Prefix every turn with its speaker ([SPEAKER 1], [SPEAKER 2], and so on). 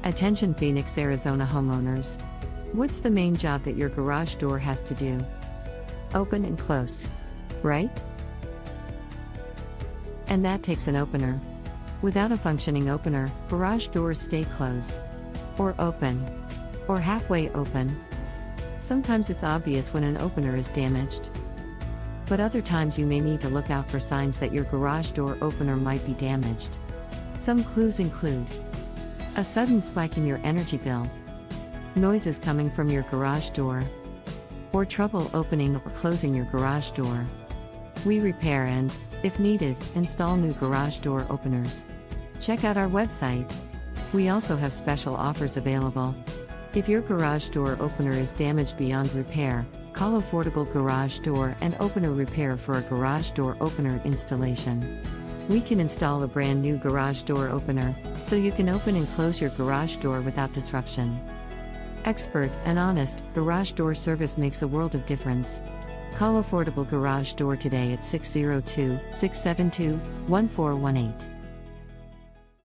[SPEAKER 1] Attention Phoenix, Arizona homeowners. What's the main job that your garage door has to do? Open and close, right? And that takes an opener. Without a functioning opener, garage doors stay closed. Or open. Or halfway open. Sometimes it's obvious when an opener is damaged. But other times you may need to look out for signs that your garage door opener might be damaged. Some clues include a sudden spike in your energy bill, noises coming from your garage door, or trouble opening or closing your garage door. We repair and, if needed, install new garage door openers. Check out our website. We also have special offers available. If your garage door opener is damaged beyond repair, call Affordable Garage Door and Opener Repair for a garage door opener installation. We can install a brand new garage door opener, so you can open and close your garage door without disruption. Expert and honest garage door service makes a world of difference. Call Affordable Garage Door today at 602-672-1418.